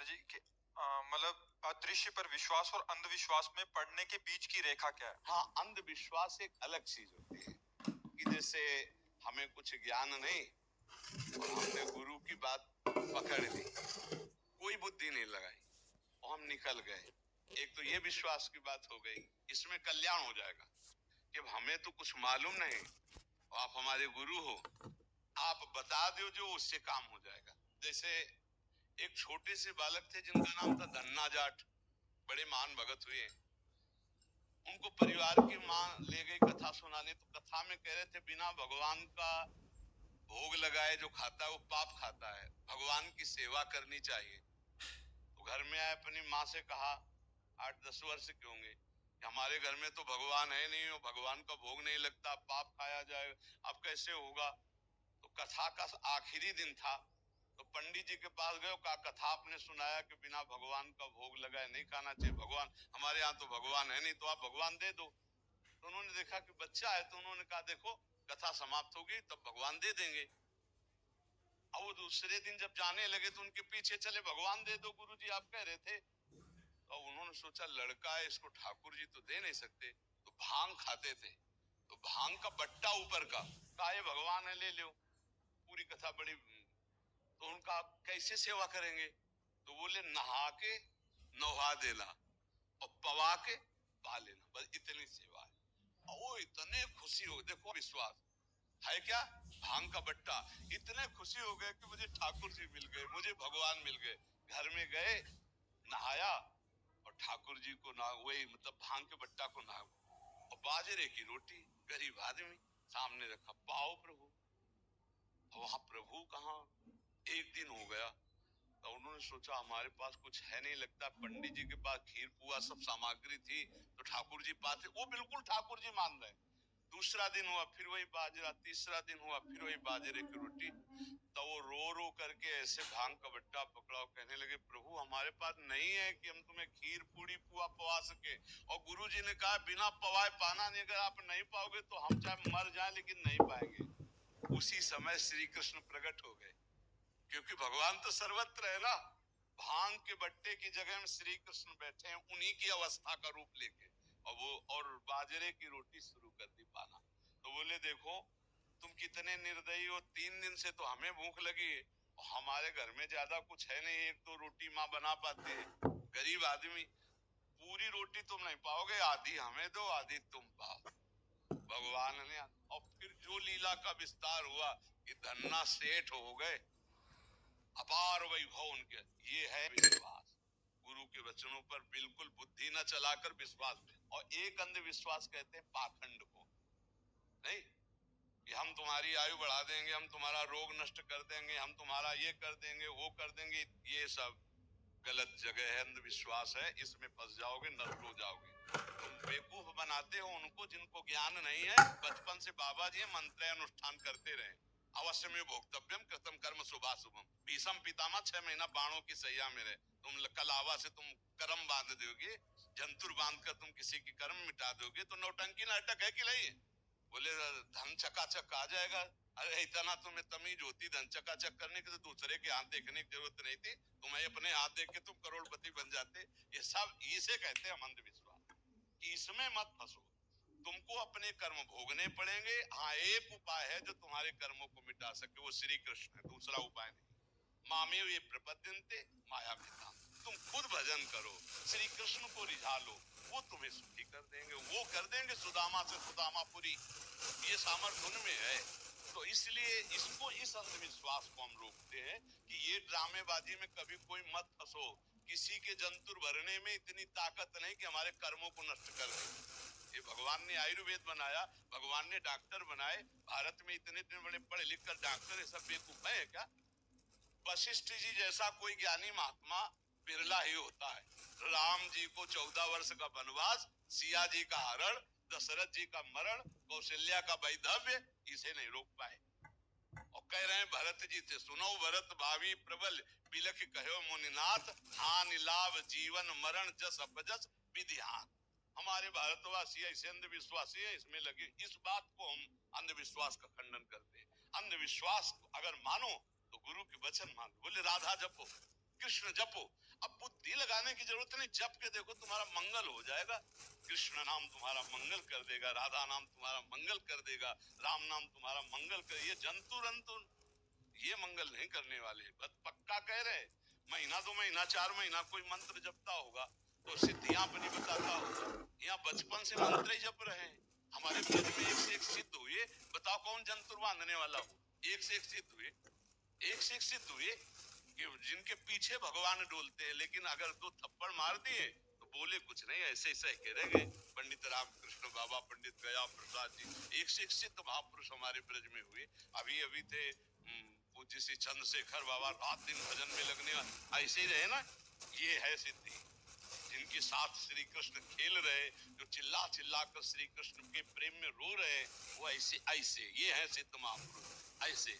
जी मतलब अदृश्य पर विश्वास और अंधविश्वास में पड़ने के बीच की रेखा क्या है? हाँ, अंधविश्वास एक अलग चीज होती है कि जैसे हमें कुछ ज्ञान नहीं और हमने गुरु की बात पकड़ ली, कोई बुद्धि नहीं लगाई और हम निकल गए। एक तो ये विश्वास की बात हो गई, इसमें कल्याण हो जाएगा कि हमें तो कुछ मालूम नहीं, आप हमारे गुरु हो, आप बता दो जो उससे काम हो जाएगा। जैसे एक छोटे से बालक थे जिनका नाम था धन्ना जाट, बड़े महान भगत हुए। उनको परिवार की माँ ले गई कथा सुनाने, तो कथा में कह रहे थे बिना भगवान का भोग लगाए जो खाता है वो पाप खाता है, भगवान की सेवा करनी चाहिए। तो घर में आए, अपनी माँ से कहा, 8-10 वर्ष के होंगे, हमारे घर में तो भगवान है नहीं, भगवान का भोग नहीं लगता, पाप खाया जाए, अब कैसे होगा। तो कथा का आखिरी दिन था, तो पंडित जी के पास गए, कहा कथा आपने सुनाया कि बिना भगवान का भोग लगाए नहीं खाना चाहिए, भगवान हमारे यहाँ तो भगवान है नहीं, तो आप भगवान दे दो। तो उन्होंने देखा कि बच्चा है, तो उन्होंने कहा देखो कथा समाप्त होगी तब भगवान दे देंगे। अब वो दूसरे दिन जब जाने लगे तो उनके पीछे चले, भगवान दे दो गुरुजी आप कह रहे थे। तो उन्होंने सोचा लड़का है, इसको ठाकुर जी तो दे नहीं सकते, तो भांग खाते थे, तो भांग का बट्टा ऊपर का, कहा ये भगवान है ले लो। पूरी कथा बड़ी, तो उनका कैसे सेवा करेंगे, तो बोले नहा के नहा देना और पवा के पा लेना, बस इतनी सेवा है। और वो इतने खुशी हो, देखो विश्वास है क्या, भांग का बट्टा, इतने खुशी हो गए कि मुझे ठाकुर जी मिल गए, मुझे भगवान मिल गए। घर में गए, नहाया और ठाकुर जी को ना, वही मतलब भांग के बट्टा को ना, और बाजरे की रोटी, गरीब आदमी सामने रखा, पाओ प्रभु। वहां प्रभु कहाँ, एक दिन हो गया, तो उन्होंने सोचा हमारे पास कुछ है नहीं, लगता पंडित जी के पास खीर पुआ सब सामग्री थी तो ठाकुर जी पाते, वो बिल्कुल ठाकुर जी मान रहे। दूसरा दिन हुआ फिर वही बाजरा, तीसरा दिन हुआ फिर वही बाजरे की रोटी। तो वो रो रो करके ऐसे भांग का बट्टा पकड़ा, कहने लगे प्रभु हमारे पास नहीं है कि हम तुम्हें खीर पूड़ी पुआ पवा सके, और गुरु जी ने कहा बिना पवाए पाना नहीं, अगर आप नहीं पाओगे तो हम चाहे मर जाए लेकिन नहीं पाएंगे। उसी समय श्री कृष्ण प्रकट हो गए, क्योंकि भगवान तो सर्वत्र है ना। भांग के बट्टे की जगह में श्री कृष्ण बैठे हैं, उन्हीं की अवस्था का रूप लेके, और वो और बाजरे की रोटी शुरू कर दी पाना। तो बोले देखो तुम कितने निर्दयी हो, 3 दिन से तो हमें भूख लगी है और हमारे घर में ज्यादा कुछ है नहीं, एक तो रोटी माँ बना पाते हैं, गरीब आदमी, पूरी रोटी तुम नहीं पाओगे, आधी हमें दो आधी तुम पाओ। भगवान ने, और फिर जो लीला का विस्तार हुआ कि धन्ना सेठ हो गए, अपार वैभव उनके। ये है विश्वास, गुरु के वचनों पर बिल्कुल बुद्धि न चलाकर विश्वास। और एक अंधविश्वास कहते हैं पाखंड को, नहीं कि हम तुम्हारी आयु बढ़ा देंगे, हम तुम्हारा रोग नष्ट कर देंगे, हम तुम्हारा ये कर देंगे वो कर देंगे, ये सब गलत जगह है, अंधविश्वास है, इसमें फंस जाओगे, नष्ट हो जाओगे। तुम बेवकूफ बनाते हो उनको जिनको ज्ञान नहीं है। बचपन से बाबा जी मंत्र अनुष्ठान करते रहे, अवश्य में भोक्तव्यम कृतम कर्म शुभाशुभम, भीषम पितामह 6 महीना बाणों की सैया में रहे, तुम कलावा से तुम कर्म बांध दोगे, जंतुर बांध कर तुम किसी की कर्म मिटा दोगे, तो नौटंकी नाटक है कि नहीं। बोले धन चकाचक आ जाएगा, अरे इतना तुम्हें तमीज होती धन चकाचक करने की तो दूसरे के हाथ देखने की जरूरत नहीं थी, तुम्हें अपने हाथ देख के तुम करोड़पति बन जाते। ये सब इसे कहते हैं अंधविश्वास, इसमें मत फंसो, तुमको अपने कर्म भोगने पड़ेंगे। हाँ एक उपाय है जो तुम्हारे कर्मों को मिटा सके, वो श्री कृष्ण है, दूसरा उपाय नहीं। मामे ये प्रपद्यन्ते माया पिता, तुम खुद भजन करो, श्री कृष्ण को रिझा लो, वो तुम्हें सुखी कर देंगे, वो कर देंगे सुदामा से सुदामापुरी, ये सामर्थ्य उनमें है। तो इसलिए इसको, इस अंधविश्वास को हम रोकते हैं कि ये ड्रामेबाजी में कभी कोई मत फंसो, किसी के जंतुर भरने में इतनी ताकत नहीं कि हमारे कर्मों को नष्ट कर दे। ये भगवान ने आयुर्वेद बनाया, भगवान ने डॉक्टर बनाए, भारत में इतने बड़े पढ़े लिख कर डॉक्टर, ये सब बेवकूफ है क्या। वशिष्ठ जी जैसा कोई ज्ञानी महात्मा बिरला ही होता है। राम जी को 14 वर्ष का वनवास, सिया जी का हरण, दशरथ जी का मरण, कौशल्या का वैधव्य, इसे नहीं रोक पाए। और कह रहे हैं भरत जी से, सुनो भरत भावी प्रबल, बिलख कहो मुनिनाथ, हानि लाभ जीवन मरण जस अपजस विधिहान। हमारे भारतवासी ऐसे अंधविश्वासी है, इसमें लगे। इस बात को हम अंधविश्वास का खंडन करते हैं। अंधविश्वास अगर मानो तो गुरु के वचन मानो। बोले राधा जपो, कृष्ण जपो, अब बुद्धि लगाने की जरूरत नहीं, जप के देखो तुम्हारा मंगल हो जाएगा। कृष्ण नाम तुम्हारा मंगल कर देगा, राधा नाम तुम्हारा मंगल कर देगा, राम नाम तुम्हारा मंगल कर। ये जंतु रंतु ये मंगल नहीं करने वाले, बस पक्का कह रहे। महीना 2 महीना 4 महीना कोई मंत्र जपता होगा तो सिद्धियां अपनी बताता होगा। यहाँ बचपन से मंत्र ही जप रहे हैं। हमारे ब्रज में एक से एक सिद्ध हुए, बताओ कौन जंतुर बांधने वाला हो। एक से एक सिद्ध हुए, एक से एक सिद्ध हुए कि जिनके पीछे भगवान डोलते हैं, लेकिन अगर 2 थप्पड़ मार दिए तो बोले कुछ नहीं, ऐसे ही सह के रह गए। पंडित रामकृष्ण बाबा, पंडित गया प्रसाद जी, एक से एक सिद्ध महापुरुष हमारे ब्रज में हुए। अभी अभी थे पूज्य श्री चंद्रशेखर बाबा, रात दिन भजन में लगने, ऐसे ही रहे ना। ये है सिद्धि जिनके साथ श्री कृष्ण खेल रहे, जो चिल्ला चिल्ला कर श्री कृष्ण के प्रेम में रो रहे, वो ऐसे ऐसे ये है सिद्ध महापुरुष। ऐसे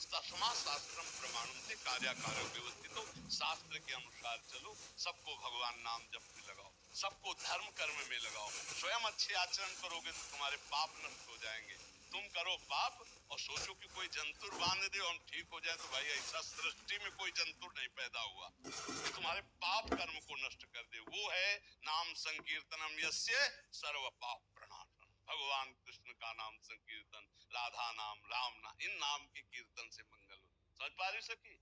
तस्मा शास्त्रम प्रमाणम से कार्याकार्य व्यवस्थित हो, शास्त्र के अनुसार चलो, सबको भगवान नाम जप में लगाओ, सबको धर्म कर्म में लगाओ। स्वयं अच्छे आचरण करोगे तो तुम्हारे पाप नष्ट हो जाएंगे। तुम करो पाप और सोचो कि कोई जंतुर बांध दे और हम ठीक हो जाए, तो भाई ऐसा सृष्टि में कोई जंतुर नहीं पैदा हुआ कि तुम्हारे पाप कर्म को नष्ट कर दे। वो है नाम संकीर्तनम यस्य सर्व पाप प्रणाशनम। भगवान कृष्ण का नाम संकीर्तन, राधा नाम, राम नाम, इन नाम के कीर्तन से मंगल हो। समझ पा रही सकी?